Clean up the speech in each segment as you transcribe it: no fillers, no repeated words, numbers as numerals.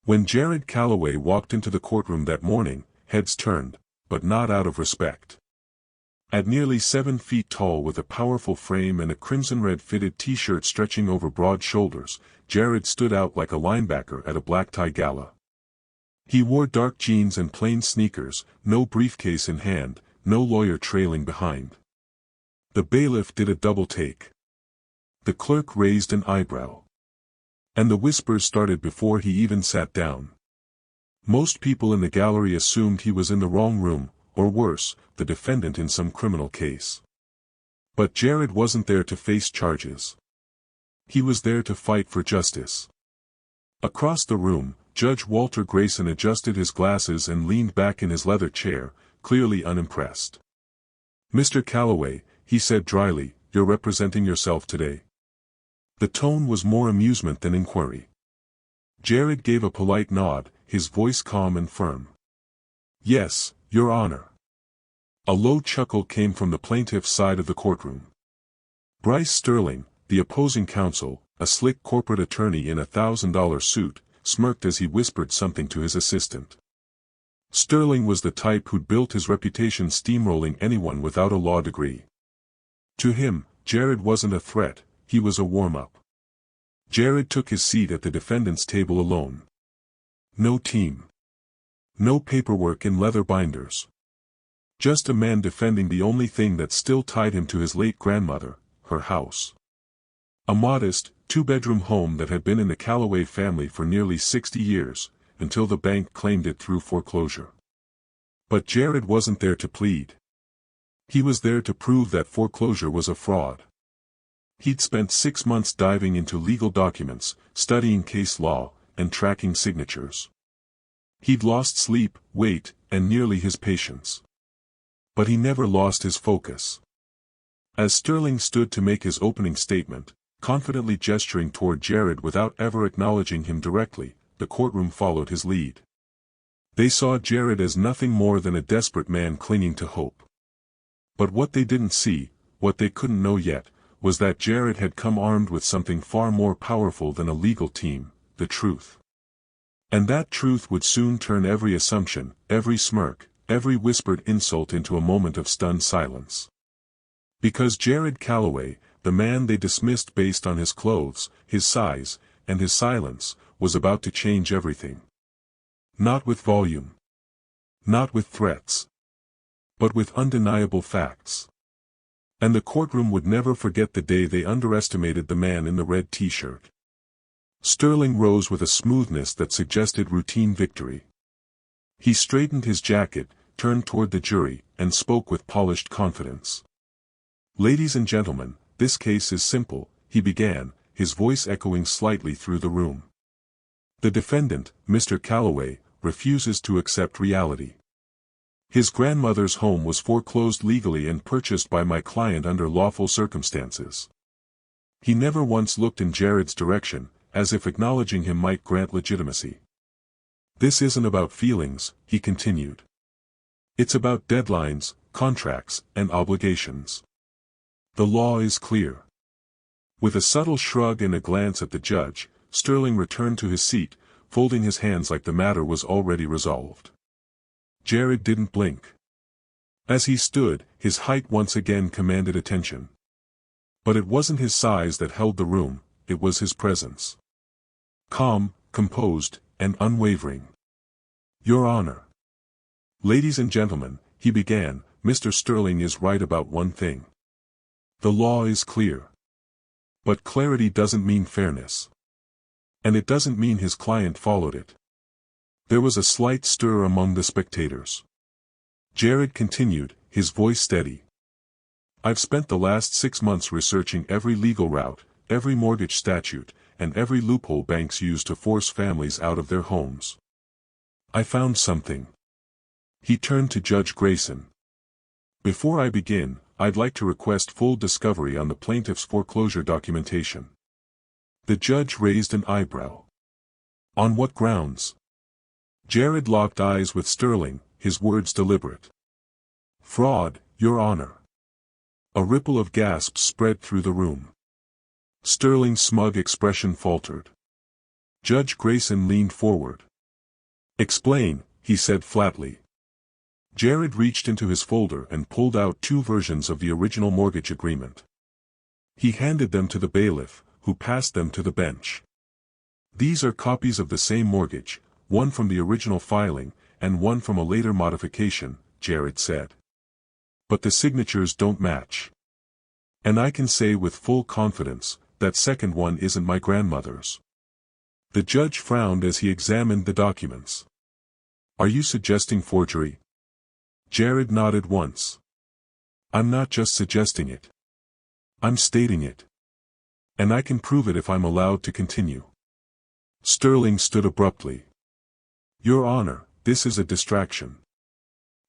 When Jared Calloway walked into the courtroom that morning, heads turned, but not out of respect. At nearly 7 feet tall with a powerful frame and a crimson-red fitted t-shirt stretching over broad shoulders, Jared stood out like a linebacker at a black-tie gala. He wore dark jeans and plain sneakers, no briefcase in hand, no lawyer trailing behind. The bailiff did a double take. The clerk raised an eyebrow. And the whispers started before he even sat down. Most people in the gallery assumed he was in the wrong room, or worse, the defendant in some criminal case. But Jared wasn't there to face charges. He was there to fight for justice. Across the room, Judge Walter Grayson adjusted his glasses and leaned back in his leather chair, clearly unimpressed. "Mr. Calloway," he said dryly, "you're representing yourself today?" The tone was more amusement than inquiry. Jared gave a polite nod, his voice calm and firm. "Yes, Your Honor." A low chuckle came from the plaintiff's side of the courtroom. Bryce Sterling, the opposing counsel, a slick corporate attorney in a $1,000 suit, smirked as he whispered something to his assistant. Sterling was the type who'd built his reputation steamrolling anyone without a law degree. To him, Jared wasn't a threat, he was a warm-up. Jared took his seat at the defendant's table alone. No team. No paperwork in leather binders. Just a man defending the only thing that still tied him to his late grandmother, her house. A modest, 2-bedroom home that had been in the Calloway family for nearly 60 years, until the bank claimed it through foreclosure. But Jared wasn't there to plead. He was there to prove that foreclosure was a fraud. He'd spent 6 months diving into legal documents, studying case law, and tracking signatures. He'd lost sleep, weight, and nearly his patience. But he never lost his focus. As Sterling stood to make his opening statement, confidently gesturing toward Jared without ever acknowledging him directly, the courtroom followed his lead. They saw Jared as nothing more than a desperate man clinging to hope. But what they didn't see, what they couldn't know yet, was that Jared had come armed with something far more powerful than a legal team, the truth. And that truth would soon turn every assumption, every smirk, every whispered insult into a moment of stunned silence. Because Jared Calloway, the man they dismissed based on his clothes, his size, and his silence, was about to change everything. Not with volume. Not with threats. But with undeniable facts. And the courtroom would never forget the day they underestimated the man in the red t-shirt. Sterling rose with a smoothness that suggested routine victory. He straightened his jacket, turned toward the jury, and spoke with polished confidence. "Ladies and gentlemen, this case is simple," he began, his voice echoing slightly through the room. "The defendant, Mr. Calloway, refuses to accept reality. His grandmother's home was foreclosed legally and purchased by my client under lawful circumstances." He never once looked in Jared's direction, as if acknowledging him might grant legitimacy. "This isn't about feelings," he continued. "It's about deadlines, contracts, and obligations. The law is clear." With a subtle shrug and a glance at the judge, Sterling returned to his seat, folding his hands like the matter was already resolved. Jared didn't blink. As he stood, his height once again commanded attention. But it wasn't his size that held the room, it was his presence. Calm, composed, and unwavering. "Your Honor. Ladies and gentlemen," he began, "Mr. Sterling is right about one thing. The law is clear. But clarity doesn't mean fairness. And it doesn't mean his client followed it." There was a slight stir among the spectators. Jared continued, his voice steady. "I've spent the last 6 months researching every legal route, every mortgage statute, and every loophole banks use to force families out of their homes. I found something." He turned to Judge Grayson. "Before I begin, I'd like to request full discovery on the plaintiff's foreclosure documentation." The judge raised an eyebrow. "On what grounds?" Jared locked eyes with Sterling, his words deliberate. "Fraud, Your Honor." A ripple of gasps spread through the room. Sterling's smug expression faltered. Judge Grayson leaned forward. Explain, he said flatly. Jared reached into his folder and pulled out 2 versions of the original mortgage agreement. He handed them to the bailiff, who passed them to the bench. These are copies of the same mortgage, one from the original filing, and one from a later modification, Jared said. But the signatures don't match. And I can say with full confidence, that second one isn't my grandmother's. The judge frowned as he examined the documents. Are you suggesting forgery? Jared nodded once. I'm not just suggesting it. I'm stating it. And I can prove it if I'm allowed to continue. Sterling stood abruptly. Your Honor, this is a distraction.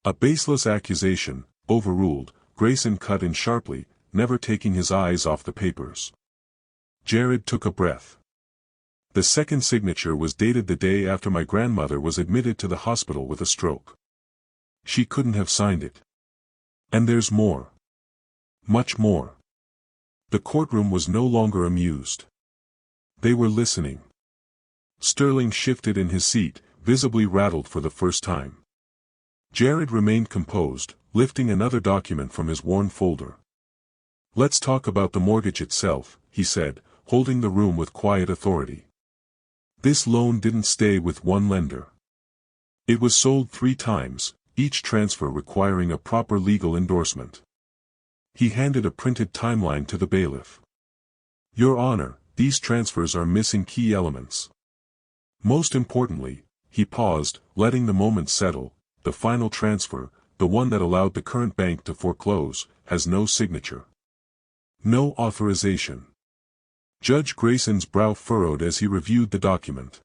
A baseless accusation, overruled, Grayson cut in sharply, never taking his eyes off the papers. Jared took a breath. The second signature was dated the day after my grandmother was admitted to the hospital with a stroke. She couldn't have signed it. And there's more. Much more. The courtroom was no longer amused. They were listening. Sterling shifted in his seat, visibly rattled for the first time. Jared remained composed, lifting another document from his worn folder. Let's talk about the mortgage itself, he said, holding the room with quiet authority. This loan didn't stay with one lender. It was sold 3 times, each transfer requiring a proper legal endorsement. He handed a printed timeline to the bailiff. Your Honor, these transfers are missing key elements. Most importantly, he paused, letting the moment settle, the final transfer, the one that allowed the current bank to foreclose, has no signature. No authorization. Judge Grayson's brow furrowed as he reviewed the document.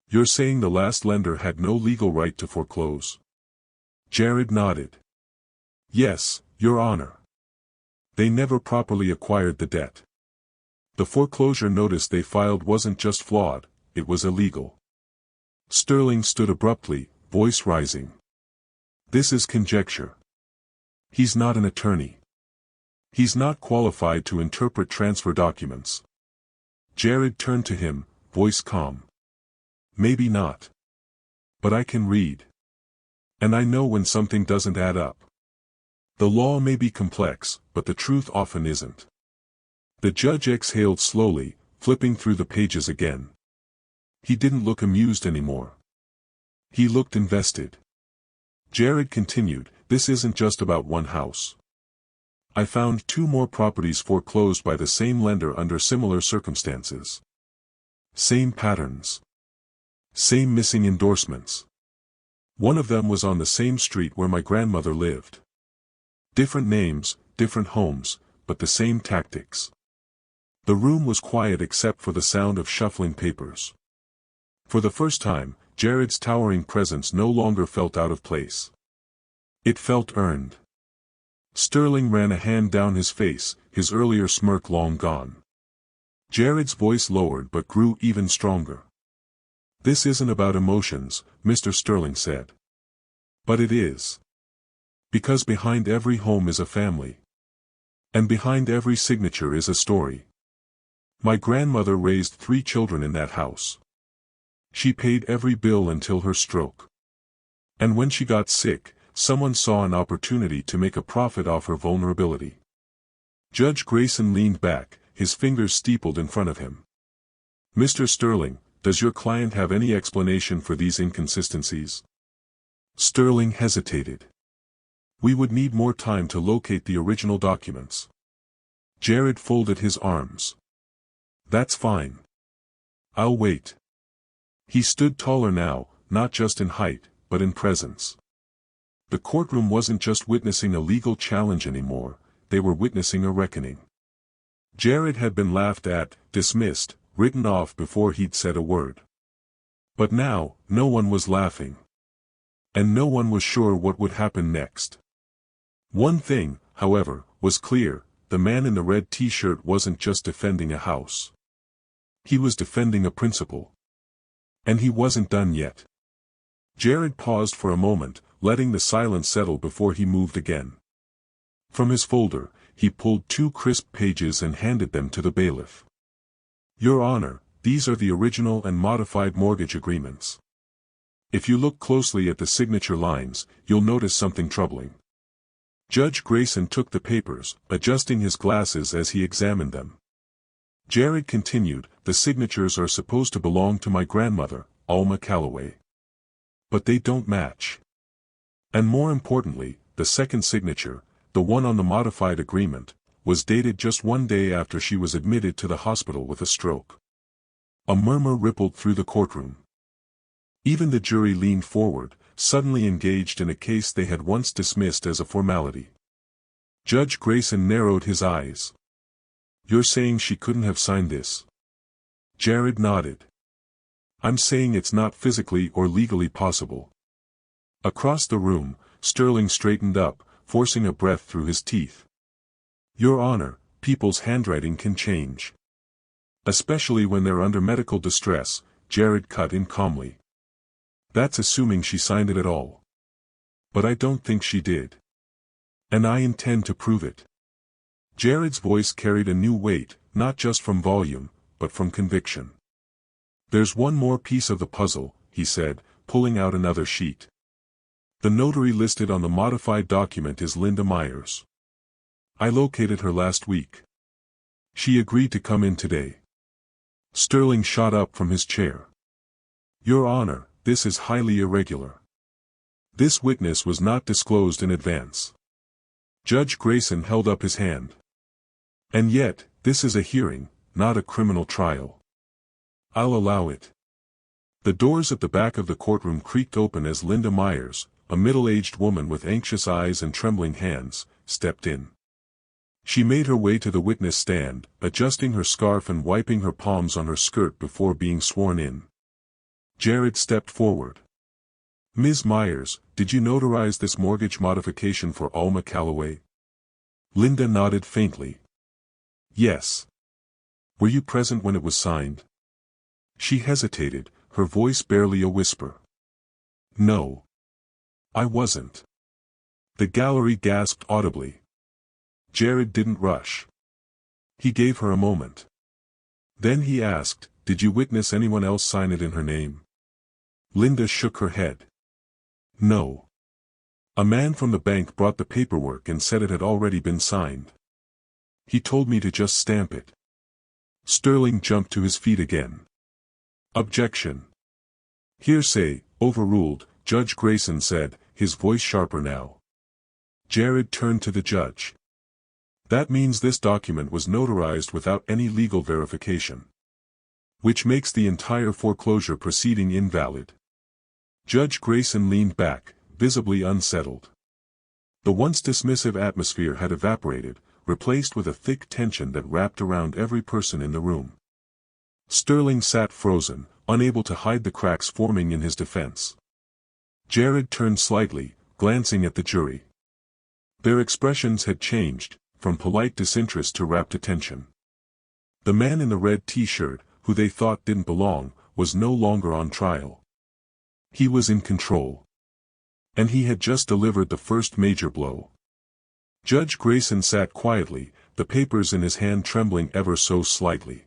You're saying the last lender had no legal right to foreclose? Jared nodded. Yes, Your Honor. They never properly acquired the debt. The foreclosure notice they filed wasn't just flawed, it was illegal. Sterling stood abruptly, voice rising. This is conjecture. He's not an attorney. He's not qualified to interpret transfer documents. Jared turned to him, voice calm. Maybe not. But I can read. And I know when something doesn't add up. The law may be complex, but the truth often isn't. The judge exhaled slowly, flipping through the pages again. He didn't look amused anymore. He looked invested. Jared continued, this isn't just about one house. I found 2 more properties foreclosed by the same lender under similar circumstances. Same patterns. Same missing endorsements. One of them was on the same street where my grandmother lived. Different names, different homes, but the same tactics. The room was quiet except for the sound of shuffling papers. For the first time, Jared's towering presence no longer felt out of place. It felt earned. Sterling ran a hand down his face, his earlier smirk long gone. Jared's voice lowered but grew even stronger. This isn't about emotions, Mr. Sterling said. But it is. Because behind every home is a family. And behind every signature is a story. My grandmother raised 3 children in that house. She paid every bill until her stroke. And when she got sick, someone saw an opportunity to make a profit off her vulnerability. Judge Grayson leaned back, his fingers steepled in front of him. Mr. Sterling, does your client have any explanation for these inconsistencies? Sterling hesitated. We would need more time to locate the original documents. Jared folded his arms. That's fine. I'll wait. He stood taller now, not just in height, but in presence. The courtroom wasn't just witnessing a legal challenge anymore, they were witnessing a reckoning. Jared had been laughed at, dismissed, written off before he'd said a word. But now, no one was laughing. And no one was sure what would happen next. One thing, however, was clear, the man in the red t-shirt wasn't just defending a house. He was defending a principle. And he wasn't done yet. Jared paused for a moment, letting the silence settle before he moved again. From his folder, he pulled 2 crisp pages and handed them to the bailiff. Your Honor, these are the original and modified mortgage agreements. If you look closely at the signature lines, you'll notice something troubling. Judge Grayson took the papers, adjusting his glasses as he examined them. Jared continued, the signatures are supposed to belong to my grandmother, Alma Calloway. But they don't match. And more importantly, the second signature, the one on the modified agreement, was dated just one day after she was admitted to the hospital with a stroke. A murmur rippled through the courtroom. Even the jury leaned forward, suddenly engaged in a case they had once dismissed as a formality. Judge Grayson narrowed his eyes. You're saying she couldn't have signed this? Jared nodded. I'm saying it's not physically or legally possible. Across the room, Sterling straightened up, forcing a breath through his teeth. Your Honor, people's handwriting can change. Especially when they're under medical distress, Jared cut in calmly. That's assuming she signed it at all. But I don't think she did. And I intend to prove it. Jared's voice carried a new weight, not just from volume, but from conviction. There's one more piece of the puzzle, he said, pulling out another sheet. The notary listed on the modified document is Linda Myers. I located her last week. She agreed to come in today. Sterling shot up from his chair. Your Honor, this is highly irregular. This witness was not disclosed in advance. Judge Grayson held up his hand. And yet, this is a hearing, not a criminal trial. I'll allow it. The doors at the back of the courtroom creaked open as Linda Myers, a middle-aged woman with anxious eyes and trembling hands, stepped in. She made her way to the witness stand, adjusting her scarf and wiping her palms on her skirt before being sworn in. Jared stepped forward. Ms. Myers, did you notarize this mortgage modification for Alma Calloway? Linda nodded faintly. Yes. Were you present when it was signed? She hesitated, her voice barely a whisper. No. I wasn't. The gallery gasped audibly. Jared didn't rush. He gave her a moment. Then he asked, did you witness anyone else sign it in her name? Linda shook her head. No. A man from the bank brought the paperwork and said it had already been signed. He told me to just stamp it. Sterling jumped to his feet again. Objection. Hearsay, overruled, Judge Grayson said, his voice sharper now. Jared turned to the judge. That means this document was notarized without any legal verification. Which makes the entire foreclosure proceeding invalid. Judge Grayson leaned back, visibly unsettled. The once dismissive atmosphere had evaporated, replaced with a thick tension that wrapped around every person in the room. Sterling sat frozen, unable to hide the cracks forming in his defense. Jared turned slightly, glancing at the jury. Their expressions had changed, from polite disinterest to rapt attention. The man in the red t-shirt, who they thought didn't belong, was no longer on trial. He was in control. And he had just delivered the first major blow. Judge Grayson sat quietly, the papers in his hand trembling ever so slightly.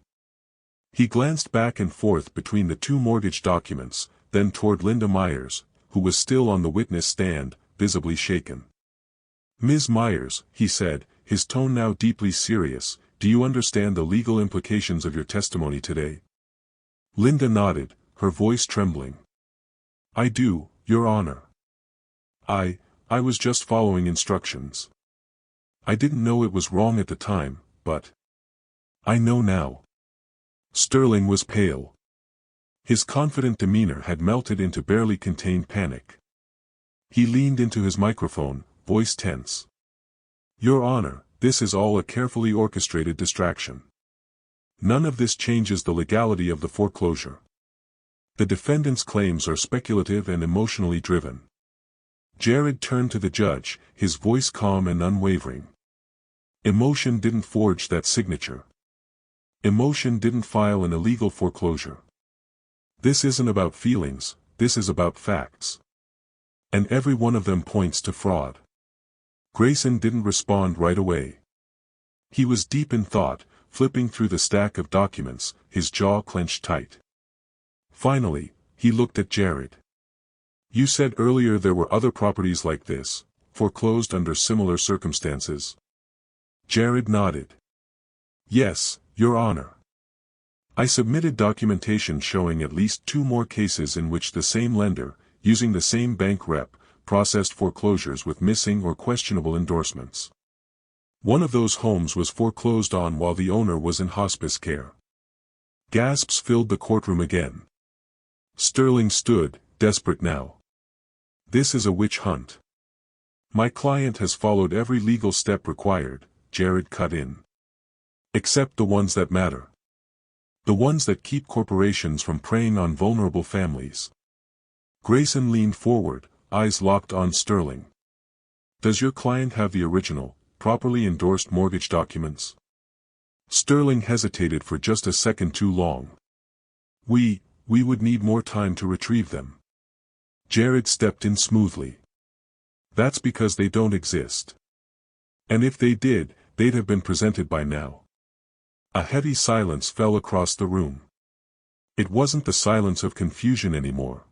He glanced back and forth between the two mortgage documents, then toward Linda Myers, who was still on the witness stand, visibly shaken. Ms. Myers, he said, his tone now deeply serious, do you understand the legal implications of your testimony today? Linda nodded, her voice trembling. I do, Your Honor. I was just following instructions. I didn't know it was wrong at the time, but I know now. Sterling was pale. His confident demeanor had melted into barely contained panic. He leaned into his microphone, voice tense. Your Honor, this is all a carefully orchestrated distraction. None of this changes the legality of the foreclosure. The defendant's claims are speculative and emotionally driven. Jared turned to the judge, his voice calm and unwavering. Emotion didn't forge that signature. Emotion didn't file an illegal foreclosure. This isn't about feelings, this is about facts. And every one of them points to fraud. Grayson didn't respond right away. He was deep in thought, flipping through the stack of documents, his jaw clenched tight. Finally, he looked at Jared. You said earlier there were other properties like this, foreclosed under similar circumstances. Jared nodded. Yes, Your Honor. I submitted documentation showing at least 2 more cases in which the same lender, using the same bank rep, processed foreclosures with missing or questionable endorsements. One of those homes was foreclosed on while the owner was in hospice care. Gasps filled the courtroom again. Sterling stood, desperate now. This is a witch hunt. My client has followed every legal step required, Jared cut in. Except the ones that matter. The ones that keep corporations from preying on vulnerable families. Grayson leaned forward, eyes locked on Sterling. Does your client have the original, properly endorsed mortgage documents? Sterling hesitated for just a second too long. We would need more time to retrieve them. Jared stepped in smoothly. That's because they don't exist. And if they did, they'd have been presented by now. A heavy silence fell across the room. It wasn't the silence of confusion anymore.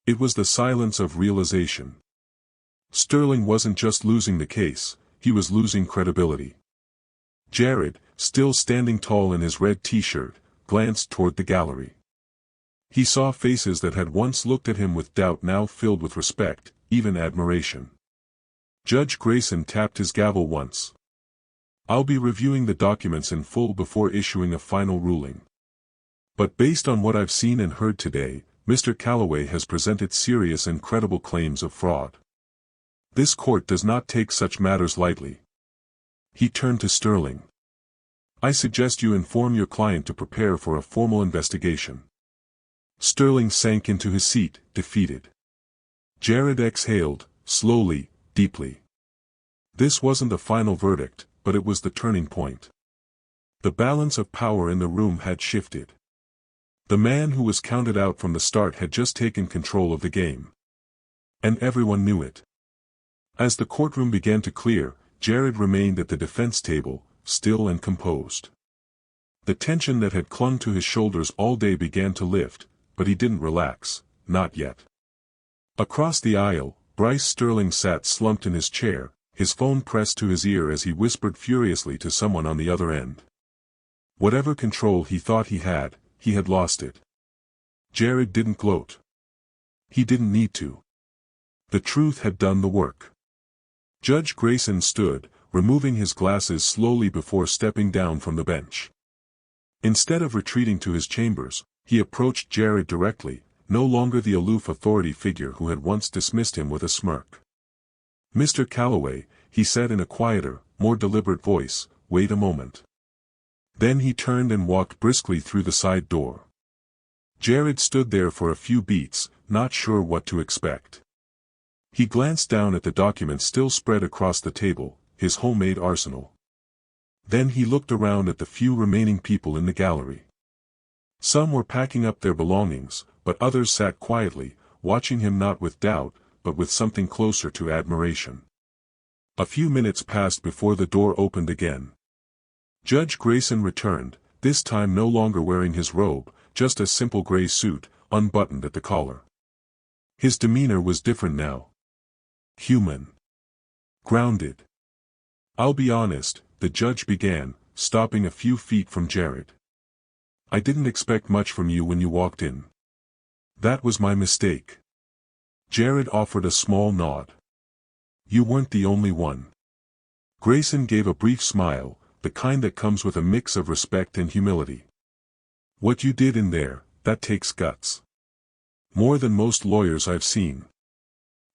It was the silence of realization. Sterling wasn't just losing the case, he was losing credibility. Jared, still standing tall in his red t-shirt, glanced toward the gallery. He saw faces that had once looked at him with doubt now filled with respect, even admiration. Judge Grayson tapped his gavel once. I'll be reviewing the documents in full before issuing a final ruling. But based on what I've seen and heard today, Mr. Calloway has presented serious and credible claims of fraud. This court does not take such matters lightly. He turned to Sterling. I suggest you inform your client to prepare for a formal investigation. Sterling sank into his seat, defeated. Jared exhaled, slowly, deeply. This wasn't the final verdict, but it was the turning point. The balance of power in the room had shifted. The man who was counted out from the start had just taken control of the game. And everyone knew it. As the courtroom began to clear, Jared remained at the defense table, still and composed. The tension that had clung to his shoulders all day began to lift, but he didn't relax, not yet. Across the aisle, Bryce Sterling sat slumped in his chair, his phone pressed to his ear as he whispered furiously to someone on the other end. Whatever control he thought he had lost it. Jared didn't gloat. He didn't need to. The truth had done the work. Judge Grayson stood, removing his glasses slowly before stepping down from the bench. Instead of retreating to his chambers, he approached Jared directly, no longer the aloof authority figure who had once dismissed him with a smirk. Mr. Calloway, he said in a quieter, more deliberate voice, wait a moment. Then he turned and walked briskly through the side door. Jared stood there for a few beats, not sure what to expect. He glanced down at the documents still spread across the table, his homemade arsenal. Then he looked around at the few remaining people in the gallery. Some were packing up their belongings, but others sat quietly, watching him not with doubt, but with something closer to admiration. A few minutes passed before the door opened again. Judge Grayson returned, this time no longer wearing his robe, just a simple gray suit, unbuttoned at the collar. His demeanor was different now. Human. Grounded. I'll be honest, the judge began, stopping a few feet from Jared. I didn't expect much from you when you walked in. That was my mistake. Jared offered a small nod. You weren't the only one. Grayson gave a brief smile, the kind that comes with a mix of respect and humility. What you did in there, that takes guts. More than most lawyers I've seen.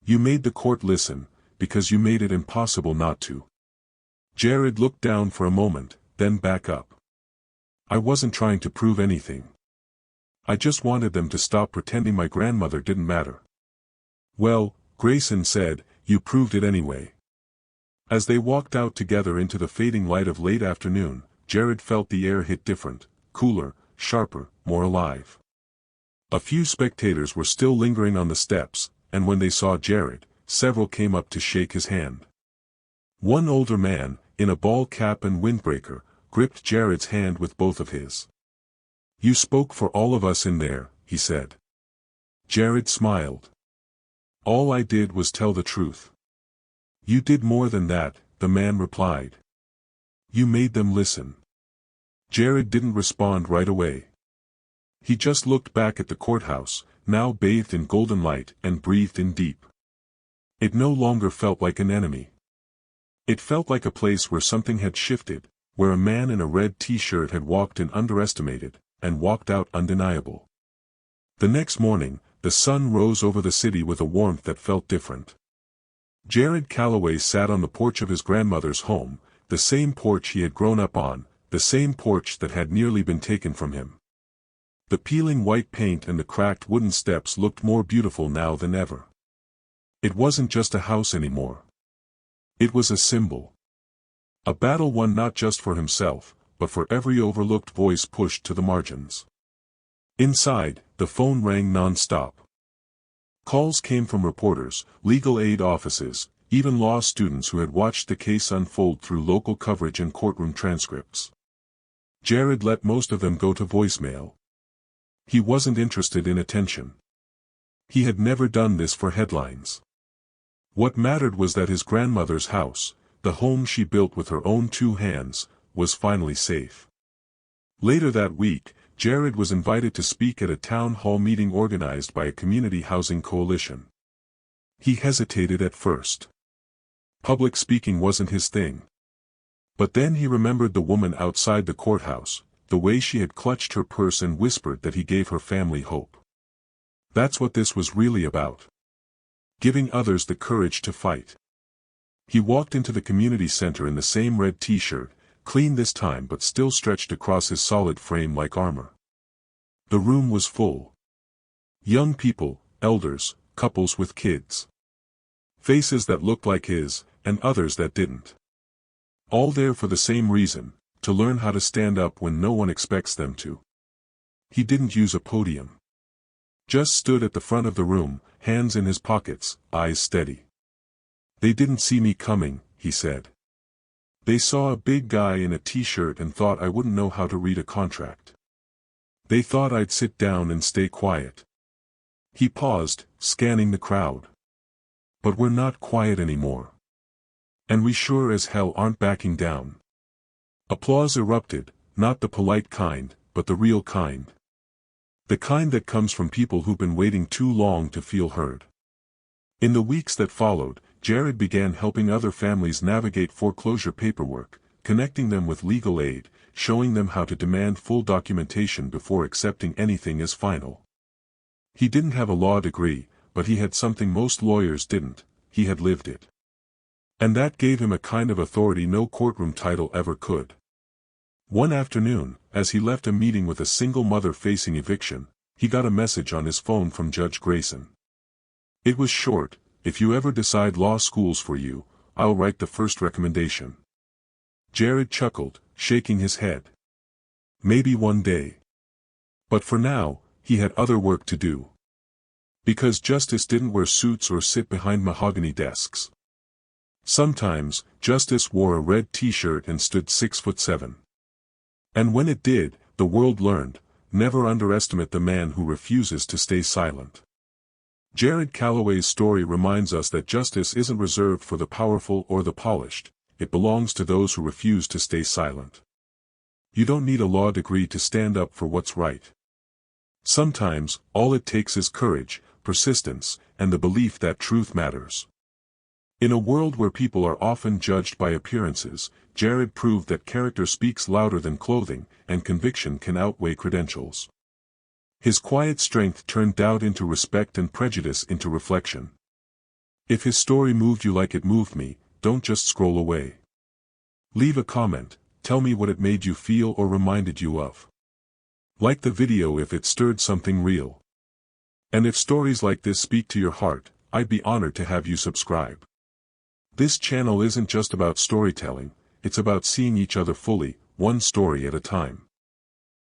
You made the court listen, because you made it impossible not to. Jared looked down for a moment, then back up. I wasn't trying to prove anything. I just wanted them to stop pretending my grandmother didn't matter. Well, Grayson said, you proved it anyway. As they walked out together into the fading light of late afternoon, Jared felt the air hit different, cooler, sharper, more alive. A few spectators were still lingering on the steps, and when they saw Jared, several came up to shake his hand. One older man, in a ball cap and windbreaker, gripped Jared's hand with both of his. You spoke for all of us in there, he said. Jared smiled. All I did was tell the truth. You did more than that, the man replied. You made them listen. Jared didn't respond right away. He just looked back at the courthouse, now bathed in golden light, and breathed in deep. It no longer felt like an enemy. It felt like a place where something had shifted, where a man in a red t-shirt had walked in underestimated, and walked out undeniable. The next morning, the sun rose over the city with a warmth that felt different. Jared Calloway sat on the porch of his grandmother's home, the same porch he had grown up on, the same porch that had nearly been taken from him. The peeling white paint and the cracked wooden steps looked more beautiful now than ever. It wasn't just a house anymore. It was a symbol. A battle won not just for himself, but for every overlooked voice pushed to the margins. Inside, the phone rang non-stop. Calls came from reporters, legal aid offices, even law students who had watched the case unfold through local coverage and courtroom transcripts. Jared let most of them go to voicemail. He wasn't interested in attention. He had never done this for headlines. What mattered was that his grandmother's house, the home she built with her own two hands, was finally safe. Later that week, Jared was invited to speak at a town hall meeting organized by a community housing coalition. He hesitated at first. Public speaking wasn't his thing. But then he remembered the woman outside the courthouse, the way she had clutched her purse and whispered that he gave her family hope. That's what this was really about. Giving others the courage to fight. He walked into the community center in the same red t-shirt, clean this time but still stretched across his solid frame like armor. The room was full. Young people, elders, couples with kids. Faces that looked like his, and others that didn't. All there for the same reason, to learn how to stand up when no one expects them to. He didn't use a podium. Just stood at the front of the room, hands in his pockets, eyes steady. They didn't see me coming, he said. They saw a big guy in a t-shirt and thought I wouldn't know how to read a contract. They thought I'd sit down and stay quiet. He paused, scanning the crowd. But we're not quiet anymore. And we sure as hell aren't backing down. Applause erupted, not the polite kind, but the real kind. The kind that comes from people who've been waiting too long to feel heard. In the weeks that followed, Jared began helping other families navigate foreclosure paperwork, connecting them with legal aid, showing them how to demand full documentation before accepting anything as final. He didn't have a law degree, but he had something most lawyers didn't: he had lived it. And that gave him a kind of authority no courtroom title ever could. One afternoon, as he left a meeting with a single mother facing eviction, he got a message on his phone from Judge Grayson. It was short: "If you ever decide law school's for you, I'll write the first recommendation." Jared chuckled, shaking his head. Maybe one day. But for now, he had other work to do. Because justice didn't wear suits or sit behind mahogany desks. Sometimes, justice wore a red t-shirt and stood 6'7". And when it did, the world learned: never underestimate the man who refuses to stay silent. Jared Calloway's story reminds us that justice isn't reserved for the powerful or the polished, it belongs to those who refuse to stay silent. You don't need a law degree to stand up for what's right. Sometimes, all it takes is courage, persistence, and the belief that truth matters. In a world where people are often judged by appearances, Jared proved that character speaks louder than clothing, and conviction can outweigh credentials. His quiet strength turned doubt into respect and prejudice into reflection. If his story moved you like it moved me, don't just scroll away. Leave a comment, tell me what it made you feel or reminded you of. Like the video if it stirred something real. And if stories like this speak to your heart, I'd be honored to have you subscribe. This channel isn't just about storytelling, it's about seeing each other fully, one story at a time.